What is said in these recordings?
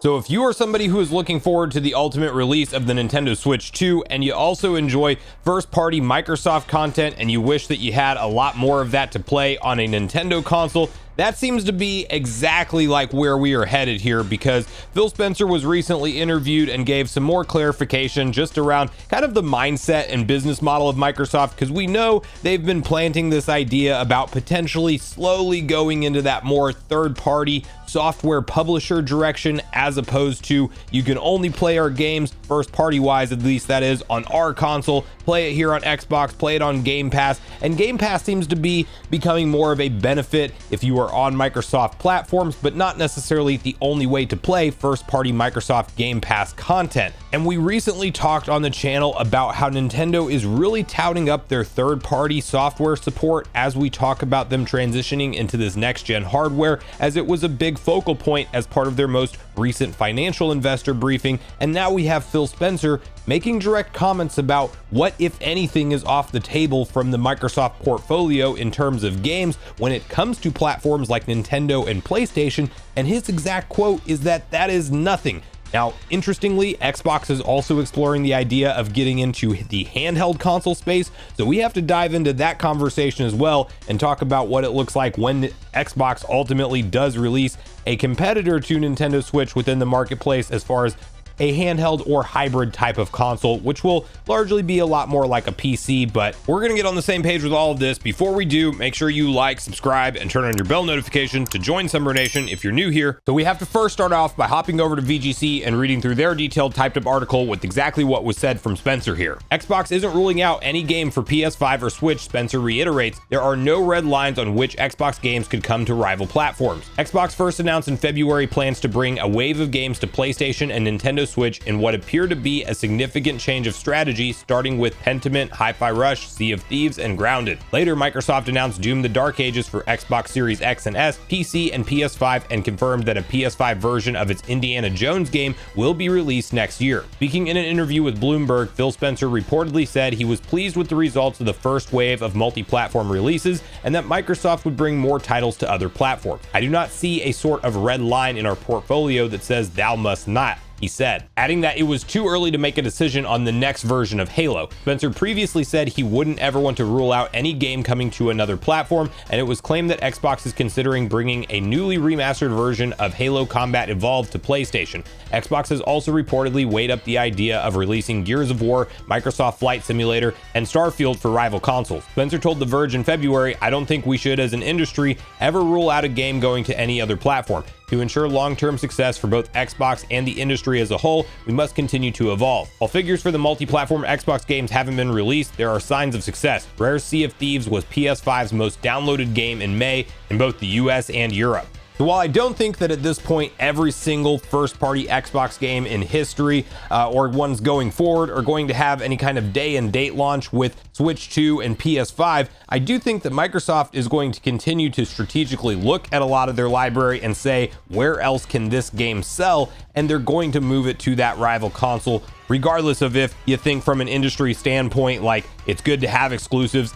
So if you are somebody who is looking forward to the ultimate release of the Nintendo Switch 2 and you also enjoy first-party Microsoft content and you wish that you had a lot more of that to play on a Nintendo console, that seems to be exactly like where we are headed here, because Phil Spencer was recently interviewed and gave some more clarification just around kind of the mindset and business model of Microsoft, because we know they've been planting this idea about potentially slowly going into that more third-party software publisher direction, as opposed to you can only play our games first party wise, at least that is, on our console, play it here on Xbox, play it on Game Pass. And Game Pass seems to be becoming more of a benefit if you are on Microsoft platforms, but not necessarily the only way to play first party Microsoft Game Pass content. And we recently talked on the channel about how Nintendo is really touting up their third party software support as we talk about them transitioning into this next gen hardware, as it was a big focal point as part of their most recent financial investor briefing. And now we have Phil Spencer making direct comments about what, if anything, is off the table from the Microsoft portfolio in terms of games when it comes to platforms like Nintendo and PlayStation. And his exact quote is that that is nothing. Now, interestingly, Xbox is also exploring the idea of getting into the handheld console space, so we have to dive into that conversation as well and talk about what it looks like when Xbox ultimately does release a competitor to Nintendo Switch within the marketplace as far as a handheld or hybrid type of console, which will largely be a lot more like a PC. But we're gonna get on the same page with all of this. Before we do, make sure you like, subscribe, and turn on your bell notification to join Sunbro Nation if you're new here. So we have to first start off by hopping over to VGC and reading through their detailed typed up article with exactly what was said from Spencer here. Xbox isn't ruling out any game for PS5 or Switch, Spencer reiterates. There are no red lines on which Xbox games could come to rival platforms. Xbox first announced in February plans to bring a wave of games to PlayStation and Nintendo Switch in what appeared to be a significant change of strategy, starting with Pentiment, Hi-Fi Rush, Sea of Thieves, and Grounded. Later, Microsoft announced Doom: The Dark Ages for Xbox Series X and S, PC, and PS5, and confirmed that a PS5 version of its Indiana Jones game will be released next year. Speaking in an interview with Bloomberg, Phil Spencer reportedly said he was pleased with the results of the first wave of multi-platform releases and that Microsoft would bring more titles to other platforms. I do not see a sort of red line in our portfolio that says thou must not, he said, adding that it was too early to make a decision on the next version of Halo. Spencer previously said he wouldn't ever want to rule out any game coming to another platform, and it was claimed that Xbox is considering bringing a newly remastered version of Halo Combat Evolved to PlayStation. Xbox has also reportedly weighed up the idea of releasing Gears of War, Microsoft Flight Simulator, and Starfield for rival consoles. Spencer told The Verge in February, "I don't think we should as an industry ever rule out a game going to any other platform. To ensure long-term success for both Xbox and the industry as a whole, we must continue to evolve. While figures for the multi-platform Xbox games haven't been released, there are signs of success. Rare's Sea of Thieves was PS5's most downloaded game in May in both the US and Europe." So while I don't think that at this point every single first-party Xbox game in history or ones going forward are going to have any kind of day and date launch with Switch 2 and PS5, I do think that Microsoft is going to continue to strategically look at a lot of their library and say, where else can this game sell? And they're going to move it to that rival console, regardless of if you think from an industry standpoint, like it's good to have exclusives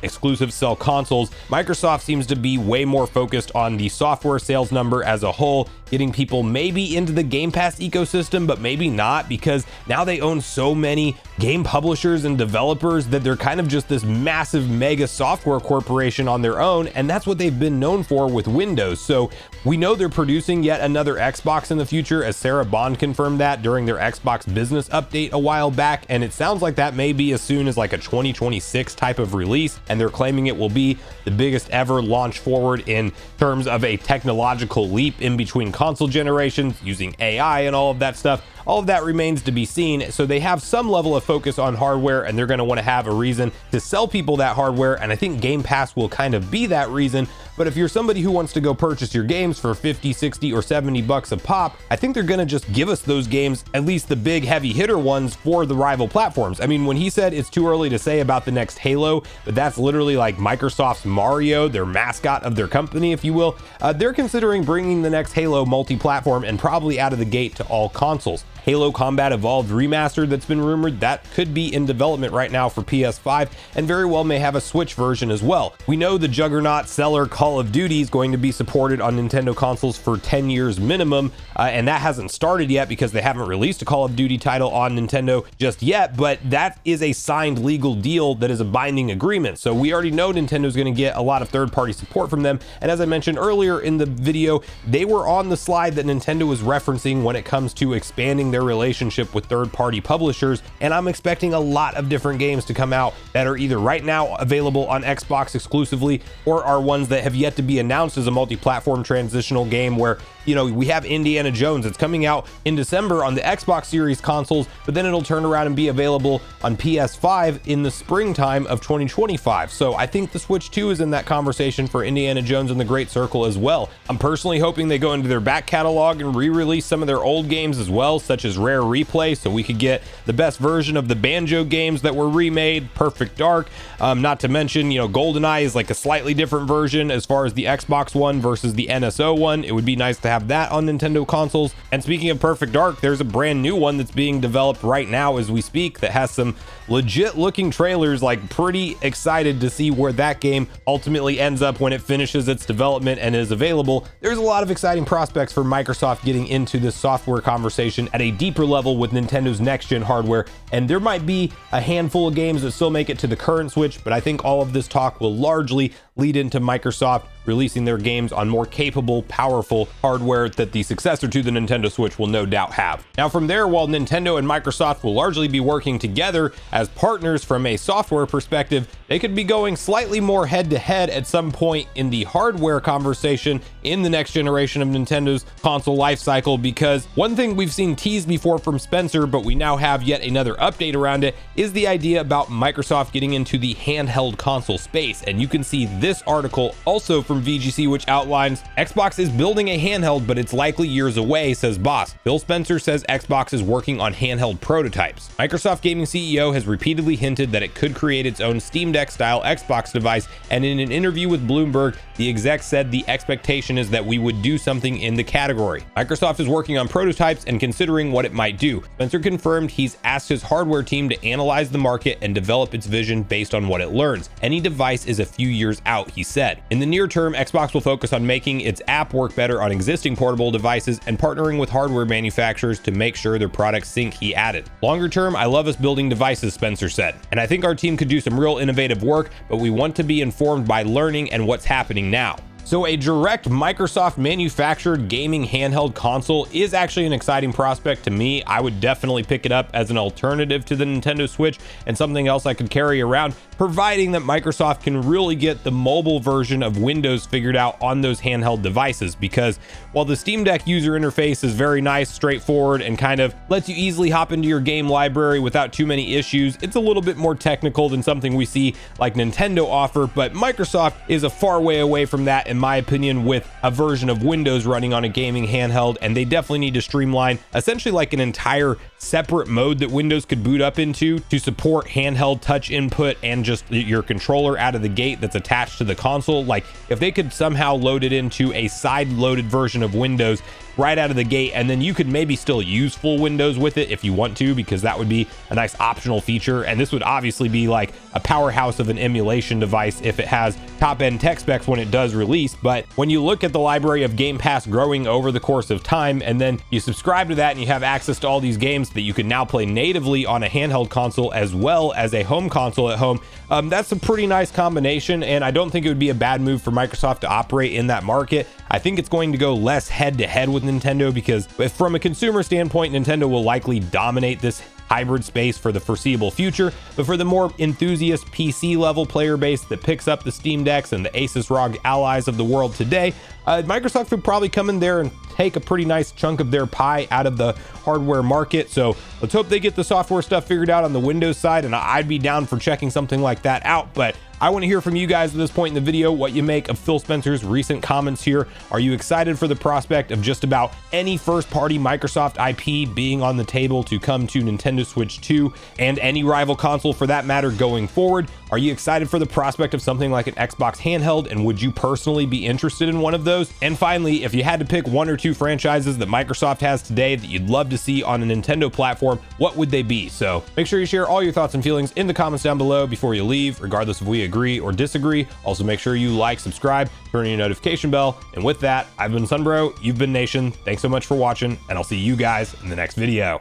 sell consoles. Microsoft seems to be way more focused on the software sales number as a whole, getting people maybe into the Game Pass ecosystem, but maybe not, because now they own so many game publishers and developers that they're kind of just this massive mega software corporation on their own, and that's what they've been known for with Windows. So we know they're producing yet another Xbox in the future, as Sarah Bond confirmed that during their Xbox business update a while back, and it sounds like that may be as soon as like a 2026 type of release, and they're claiming it will be the biggest ever launch forward in terms of a technological leap in between console generations using AI and all of that stuff. All of that remains to be seen. So they have some level of focus on hardware, and they're going to want to have a reason to sell people that hardware. And I think Game Pass will kind of be that reason. But if you're somebody who wants to go purchase your games for 50, 60, or 70 bucks a pop, I think they're going to just give us those games, at least the big heavy hitter ones, for the rival platforms. I mean, when he said it's too early to say about the next Halo, but that's literally like Microsoft's Mario, their mascot of their company, if you will, they're considering bringing the next Halo multi-platform and probably out of the gate to all consoles. Halo Combat Evolved Remastered that's been rumored, that could be in development right now for PS5 and very well may have a Switch version as well. We know the juggernaut seller Call of Duty is going to be supported on Nintendo consoles for 10 years minimum, and that hasn't started yet because they haven't released a Call of Duty title on Nintendo just yet, but that is a signed legal deal that is a binding agreement. So we already know Nintendo's going to get a lot of third-party support from them, and as I mentioned earlier in the video, they were on the slide that Nintendo was referencing when it comes to expanding their relationship with third-party publishers, and I'm expecting a lot of different games to come out that are either right now available on Xbox exclusively or are ones that have yet to be announced as a multi-platform transitional game where, you know, we have Indiana Jones. It's coming out in December on the Xbox Series consoles, but then it'll turn around and be available on PS5 in the springtime of 2025. So I think the Switch 2 is in that conversation for Indiana Jones and the Great Circle as well. I'm personally hoping they go into their back catalog and re-release some of their old games as well, such as Rare Replay, so we could get the best version of the Banjo games that were remade, Perfect Dark, not to mention, you know, GoldenEye is like a slightly different version as far as the Xbox one versus the NSO one. It would be nice to have that on Nintendo consoles. And speaking of Perfect Dark, there's a brand new one that's being developed right now as we speak that has some legit looking trailers. Like, pretty excited to see where that game ultimately ends up when it finishes its development and is available. There's a lot of exciting prospects for Microsoft getting into this software conversation at a deeper level with Nintendo's next gen hardware, and there might be a handful of games that still make it to the current Switch, but I think all of this talk will largely lead into Microsoft releasing their games on more capable, powerful hardware that the successor to the Nintendo Switch will no doubt have. Now from there, while Nintendo and Microsoft will largely be working together as partners from a software perspective, they could be going slightly more head-to-head at some point in the hardware conversation in the next generation of Nintendo's console lifecycle, because one thing we've seen teased before from Spencer, but we now have yet another update around it, is the idea about Microsoft getting into the handheld console space. And you can see this article also from VGC, which outlines Xbox is building a handheld, but it's likely years away, says boss. Phil Spencer says Xbox is working on handheld prototypes. Microsoft Gaming CEO has repeatedly hinted that it could create its own Steam Deck style Xbox device, and in an interview with Bloomberg, the exec said the expectation is that we would do something in the category. Microsoft is working on prototypes and considering what it might do. Spencer confirmed he's asked his hardware team to analyze the market and develop its vision based on what it learns. Any device is a few years out, he said. In the near term, Xbox will focus on making its app work better on existing portable devices and partnering with hardware manufacturers to make sure their products sync, he added. Longer term, I love us building devices, Spencer said, and I think our team could do some real innovative work, but we want to be informed by learning and what's happening now. So a direct Microsoft manufactured gaming handheld console is actually an exciting prospect to me. I would definitely pick it up as an alternative to the Nintendo Switch and something else I could carry around, providing that Microsoft can really get the mobile version of Windows figured out on those handheld devices. Because while the Steam Deck user interface is very nice, straightforward, and kind of lets you easily hop into your game library without too many issues, it's a little bit more technical than something we see like Nintendo offer, but Microsoft is a far way away from that, in my opinion, with a version of Windows running on a gaming handheld, and they definitely need to streamline essentially like an entire separate mode that Windows could boot up into to support handheld touch input and just your controller out of the gate that's attached to the console. Like, if they could somehow load it into a side-loaded version of Windows right out of the gate, and then you could maybe still use full Windows with it if you want to, because that would be a nice optional feature. And this would obviously be like a powerhouse of an emulation device if it has top-end tech specs when it does release. But when you look at the library of Game Pass growing over the course of time, and then you subscribe to that and you have access to all these games that you can now play natively on a handheld console as well as a home console at home, that's a pretty nice combination, and I don't think it would be a bad move for Microsoft to operate in that market. I think it's going to go less head-to-head with Nintendo, because from a consumer standpoint, Nintendo will likely dominate this hybrid space for the foreseeable future, but for the more enthusiast PC level player base that picks up the Steam Decks and the Asus ROG allies of the world today, Microsoft would probably come in there and take a pretty nice chunk of their pie out of the hardware market. So let's hope they get the software stuff figured out on the Windows side, and I'd be down for checking something like that out. But I want to hear from you guys at this point in the video what you make of Phil Spencer's recent comments here. Are you excited for the prospect of just about any first-party Microsoft IP being on the table to come to Nintendo Switch 2 and any rival console for that matter going forward? Are you excited for the prospect of something like an Xbox handheld, and would you personally be interested in one of those? And finally, if you had to pick 1 or 2 franchises that Microsoft has today that you'd love to see on a Nintendo platform, what would they be? So make sure you share all your thoughts and feelings in the comments down below before you leave, regardless if we agree or disagree. Also make sure you like, subscribe, turn on your notification bell. And with that, I've been Sunbro, you've been Nation. Thanks so much for watching, and I'll see you guys in the next video.